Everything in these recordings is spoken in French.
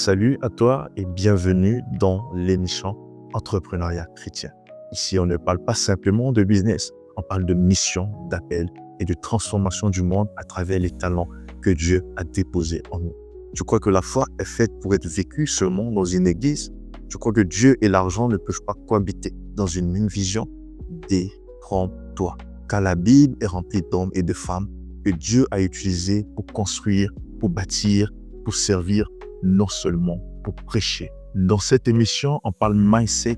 Salut à toi et bienvenue dans l'émission Entrepreneuriat chrétien. Ici, on ne parle pas simplement de business, on parle de mission, d'appel et de transformation du monde à travers les talents que Dieu a déposés en nous. Tu crois que la foi est faite pour être vécue seulement dans une église? Tu crois que Dieu et l'argent ne peuvent pas cohabiter dans une même vision? Détrompe-toi, car la Bible est remplie d'hommes et de femmes que Dieu a utilisés pour construire, pour bâtir, pour servir, non seulement pour prêcher. Dans cette émission, on parle mindset,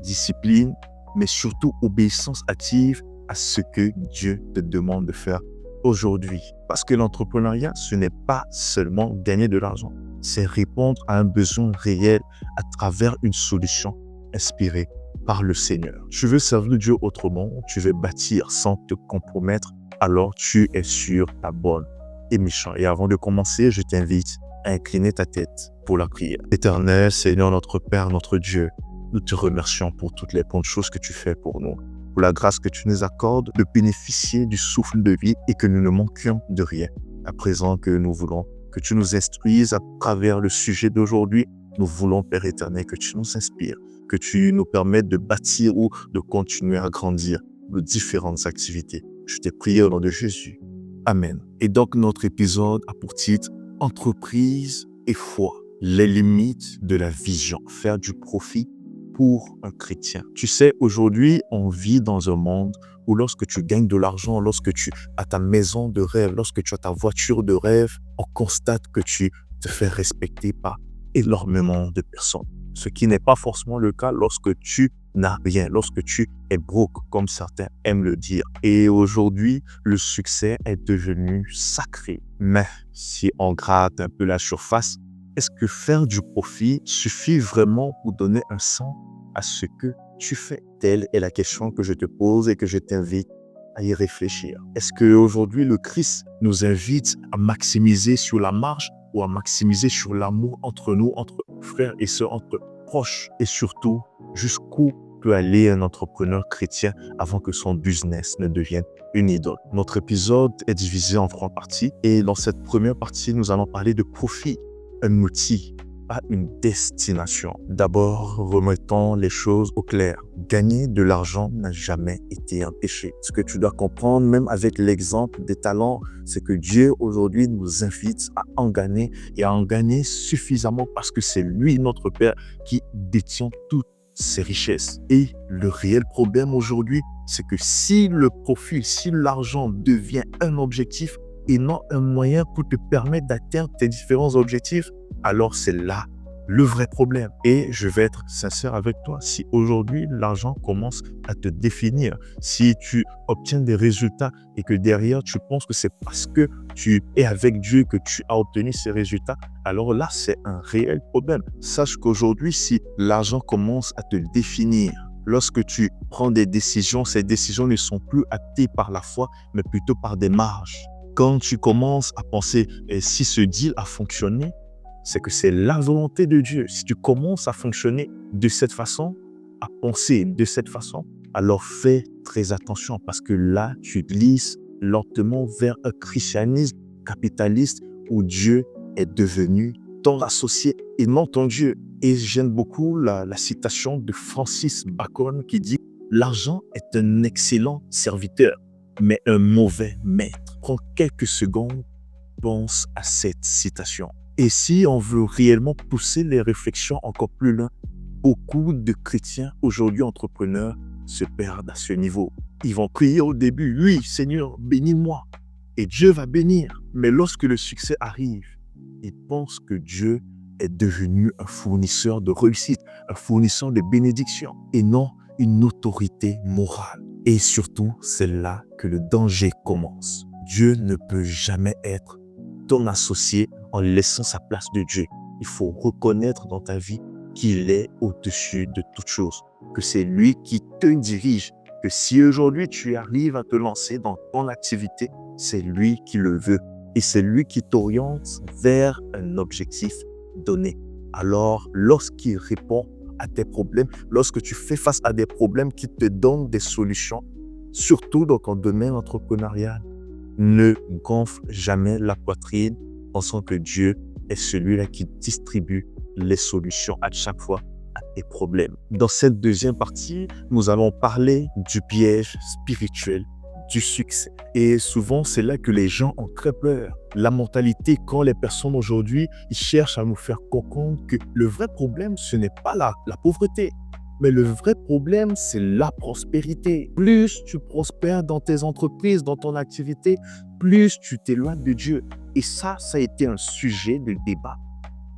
discipline, mais surtout obéissance active à ce que Dieu te demande de faire aujourd'hui. Parce que l'entrepreneuriat, ce n'est pas seulement gagner de l'argent, c'est répondre à un besoin réel à travers une solution inspirée par le Seigneur. Tu veux servir Dieu autrement, tu veux bâtir sans te compromettre, alors tu es sur la bonne émission. Et avant de commencer, je t'invite à incliner ta tête pour la prière. Éternel, Seigneur, notre Père, notre Dieu, nous te remercions pour toutes les bonnes choses que tu fais pour nous, pour la grâce que tu nous accordes de bénéficier du souffle de vie et que nous ne manquions de rien. À présent que nous voulons que tu nous instruises à travers le sujet d'aujourd'hui, nous voulons, Père éternel, que tu nous inspires, que tu nous permettes de bâtir ou de continuer à grandir nos différentes activités. Je t'ai prié au nom de Jésus. Amen. Et donc, notre épisode a pour titre « Entreprise et foi, les limites de la vision, faire du profit pour un chrétien ». Tu sais, aujourd'hui, on vit dans un monde où lorsque tu gagnes de l'argent, lorsque tu as ta maison de rêve, lorsque tu as ta voiture de rêve, on constate que tu te fais respecter par énormément de personnes. Ce qui n'est pas forcément le cas lorsque tu n'as rien, lorsque tu es broke, comme certains aiment le dire. Et aujourd'hui, le succès est devenu sacré. Mais si on gratte un peu la surface, est-ce que faire du profit suffit vraiment pour donner un sens à ce que tu fais? Telle est la question que je te pose et que je t'invite à y réfléchir. Est-ce qu'aujourd'hui, le Christ nous invite à maximiser sur la marge ou à maximiser sur l'amour entre nous, entre frères et sœurs, entre proches? Et surtout, jusqu'où peut aller un entrepreneur chrétien avant que son business ne devienne une idole? Notre épisode est divisé en 3 parties et dans cette première partie, nous allons parler de profit, un outil, pas une destination. D'abord, remettons les choses au clair. Gagner de l'argent n'a jamais été un péché. Ce que tu dois comprendre, même avec l'exemple des talents, c'est que Dieu aujourd'hui nous invite à en gagner et à en gagner suffisamment parce que c'est lui, notre Père, qui détient toutes ses richesses. Et le réel problème aujourd'hui, c'est que si le profit, si l'argent devient un objectif et non un moyen pour te permettre d'atteindre tes différents objectifs, alors c'est là le vrai problème. Et je vais être sincère avec toi, si aujourd'hui l'argent commence à te définir, si tu obtiens des résultats et que derrière tu penses que c'est parce que tu es avec Dieu que tu as obtenu ces résultats, alors là c'est un réel problème. Sache qu'aujourd'hui, si l'argent commence à te définir, lorsque tu prends des décisions, ces décisions ne sont plus actées par la foi, mais plutôt par des marges. Quand tu commences à penser, si ce deal a fonctionné, c'est que c'est la volonté de Dieu. Si tu commences à fonctionner de cette façon, à penser de cette façon, alors fais très attention parce que là, tu glisses lentement vers un christianisme capitaliste où Dieu est devenu ton associé et non ton Dieu. Et j'aime beaucoup la citation de Francis Bacon qui dit « L'argent est un excellent serviteur, mais un mauvais maître ». Prends quelques secondes, pense à cette citation. Et si on veut réellement pousser les réflexions encore plus loin, beaucoup de chrétiens aujourd'hui entrepreneurs se perdent à ce niveau. Ils vont prier au début, « Oui, Seigneur, bénis-moi ». Et Dieu va bénir. Mais lorsque le succès arrive, ils pensent que Dieu est devenu un fournisseur de réussite, un fournisseur de bénédiction et non une autorité morale. Et surtout, c'est là que le danger commence. Dieu ne peut jamais être ton associé en laissant sa place de Dieu. Il faut reconnaître dans ta vie qu'il est au-dessus de toute chose, que c'est lui qui te dirige, que si aujourd'hui tu arrives à te lancer dans ton activité, c'est lui qui le veut et c'est lui qui t'oriente vers un objectif donné. Alors, lorsqu'il répond à tes problèmes, lorsque tu fais face à des problèmes qui te donnent des solutions, surtout dans ton domaine entrepreneurial, ne gonfle jamais la poitrine pensant que Dieu est celui-là qui distribue les solutions à chaque fois à tes problèmes. Dans cette deuxième partie, nous allons parler du piège spirituel du succès. Et souvent, c'est là que les gens ont très peur. La mentalité, quand les personnes aujourd'hui, ils cherchent à nous faire comprendre que le vrai problème, ce n'est pas la pauvreté. Mais le vrai problème, c'est la prospérité. Plus tu prospères dans tes entreprises, dans ton activité, plus tu t'éloignes de Dieu. Et ça a été un sujet de débat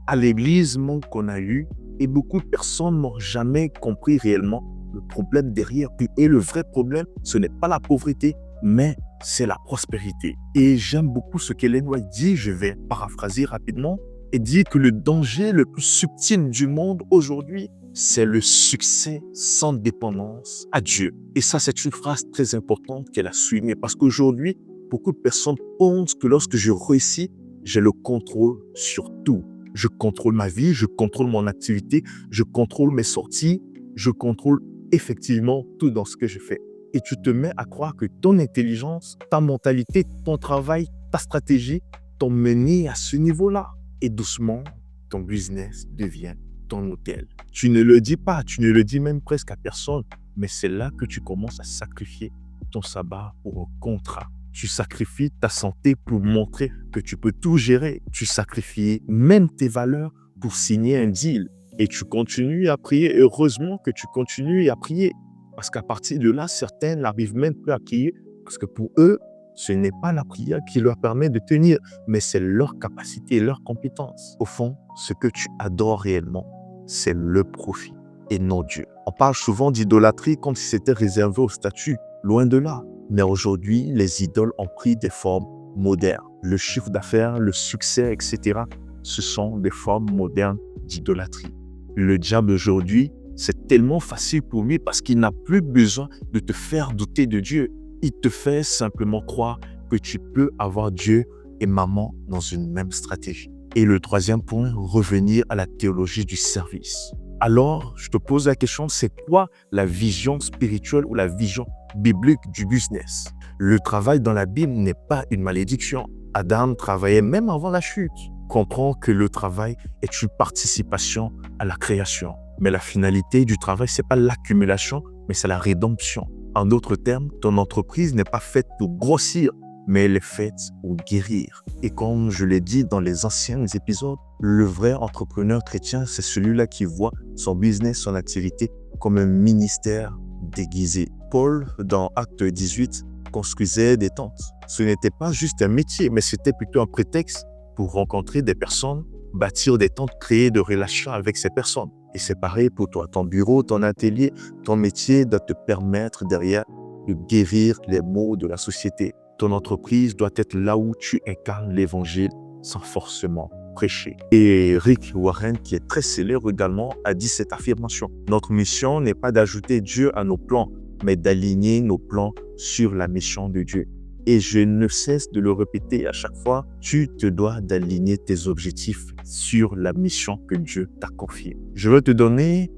à l'église qu'on a eu. Et beaucoup de personnes n'ont jamais compris réellement le problème derrière. Et le vrai problème, ce n'est pas la pauvreté, mais c'est la prospérité. Et j'aime beaucoup ce qu'Ellen White dit, je vais paraphraser rapidement, et dit que le danger le plus subtil du monde aujourd'hui, c'est le succès sans dépendance à Dieu. Et ça, c'est une phrase très importante qu'elle a soulignée, parce qu'aujourd'hui, beaucoup de personnes pensent que lorsque je réussis, j'ai le contrôle sur tout. Je contrôle ma vie, je contrôle mon activité, je contrôle mes sorties, je contrôle effectivement tout dans ce que je fais. Et tu te mets à croire que ton intelligence, ta mentalité, ton travail, ta stratégie t'ont mené à ce niveau-là. Et doucement, ton business devient ton hôtel. Tu ne le dis pas, tu ne le dis même presque à personne, mais c'est là que tu commences à sacrifier ton sabbat pour un contrat. Tu sacrifies ta santé pour montrer que tu peux tout gérer. Tu sacrifies même tes valeurs pour signer un deal. Et tu continues à prier. Heureusement que tu continues à prier. Parce qu'à partir de là, certains n'arrivent même plus à prier. Parce que pour eux, ce n'est pas la prière qui leur permet de tenir, mais c'est leur capacité, leur compétence. Au fond, ce que tu adores réellement, c'est le profit et non Dieu. On parle souvent d'idolâtrie comme si c'était réservé au statut. Loin de là. Mais aujourd'hui, les idoles ont pris des formes modernes. Le chiffre d'affaires, le succès, etc. Ce sont des formes modernes d'idolâtrie. Le diable aujourd'hui, c'est tellement facile pour lui parce qu'il n'a plus besoin de te faire douter de Dieu. Il te fait simplement croire que tu peux avoir Dieu et maman dans une même stratégie. Et le troisième point, revenir à la théologie du service. Alors, je te pose la question, c'est quoi la vision spirituelle ou la vision biblique du business? Le travail dans la Bible n'est pas une malédiction. Adam travaillait même avant la chute. Comprends que le travail est une participation à la création. Mais la finalité du travail, ce n'est pas l'accumulation, mais c'est la rédemption. En d'autres termes, ton entreprise n'est pas faite pour grossir, mais elle est faite pour guérir. Et comme je l'ai dit dans les anciens épisodes, le vrai entrepreneur chrétien, c'est celui-là qui voit son business, son activité comme un ministère déguisé. Paul, dans Acte 18, construisait des tentes. Ce n'était pas juste un métier, mais c'était plutôt un prétexte pour rencontrer des personnes, bâtir des tentes, créer de relations avec ces personnes. Et c'est pareil pour toi. Ton bureau, ton atelier, ton métier doit te permettre derrière de guérir les maux de la société. Ton entreprise doit être là où tu incarnes l'évangile sans forcément prêcher. Et Rick Warren, qui est très célèbre également, a dit cette affirmation. Notre mission n'est pas d'ajouter Dieu à nos plans, mais d'aligner nos plans sur la mission de Dieu. Et je ne cesse de le répéter à chaque fois, tu te dois d'aligner tes objectifs sur la mission que Dieu t'a confiée. Je vais te donner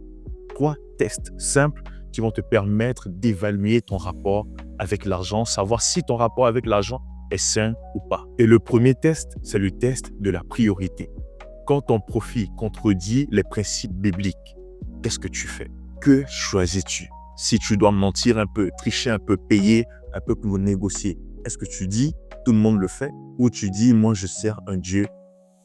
3 tests simples qui vont te permettre d'évaluer ton rapport avec l'argent, savoir si ton rapport avec l'argent est sain ou pas. Et le premier test, c'est le test de la priorité. Quand ton profit contredit les principes bibliques, qu'est-ce que tu fais? Que choisis-tu? Si tu dois mentir un peu, tricher un peu, payer un peu pour négocier, est-ce que tu dis tout le monde le fait ou tu dis moi je sers un Dieu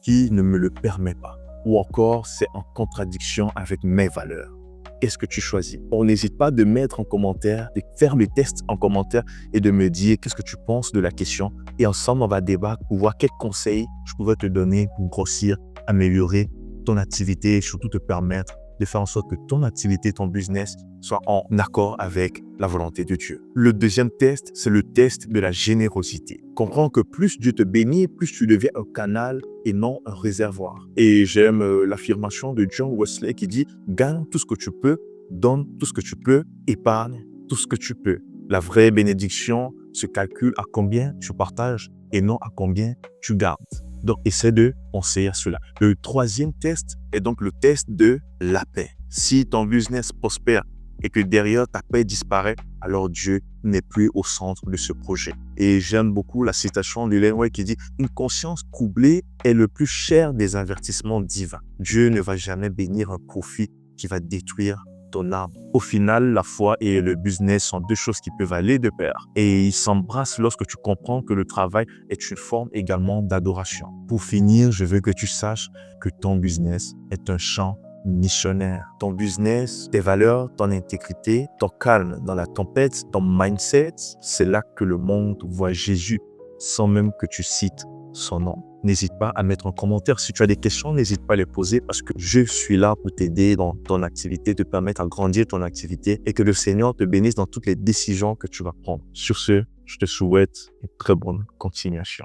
qui ne me le permet pas? Ou encore c'est en contradiction avec mes valeurs? Qu'est-ce que tu choisis? On n'hésite pas de mettre en commentaire, de faire le test en commentaire et de me dire qu'est-ce que tu penses de la question. Et ensemble, on va débattre pour voir quels conseils je pourrais te donner pour grossir, améliorer ton activité et surtout te permettre de faire en sorte que ton activité, ton business soit en accord avec la volonté de Dieu. Le deuxième test, c'est le test de la générosité. Comprends que plus Dieu te bénit, plus tu deviens un canal et non un réservoir. Et j'aime l'affirmation de John Wesley qui dit « Gagne tout ce que tu peux, donne tout ce que tu peux, épargne tout ce que tu peux. » La vraie bénédiction se calcule à combien tu partages et non à combien tu gardes. Donc, essaie de penser à cela. Le troisième test est donc le test de la paix. Si ton business prospère et que derrière ta paix disparaît, alors Dieu n'est plus au centre de ce projet. Et j'aime beaucoup la citation d'Ellen White qui dit « Une conscience troublée est le plus cher des avertissements divins. Dieu ne va jamais bénir un profit qui va détruire ton âme. » Au final, la foi et le business sont deux choses qui peuvent aller de pair. Et ils s'embrassent lorsque tu comprends que le travail est une forme également d'adoration. Pour finir, je veux que tu saches que ton business est un champ missionnaire. Ton business, tes valeurs, ton intégrité, ton calme dans la tempête, ton mindset, c'est là que le monde voit Jésus sans même que tu cites son nom. N'hésite pas à mettre un commentaire. Si tu as des questions, n'hésite pas à les poser parce que je suis là pour t'aider dans ton activité, te permettre à grandir ton activité et que le Seigneur te bénisse dans toutes les décisions que tu vas prendre. Sur ce, je te souhaite une très bonne continuation.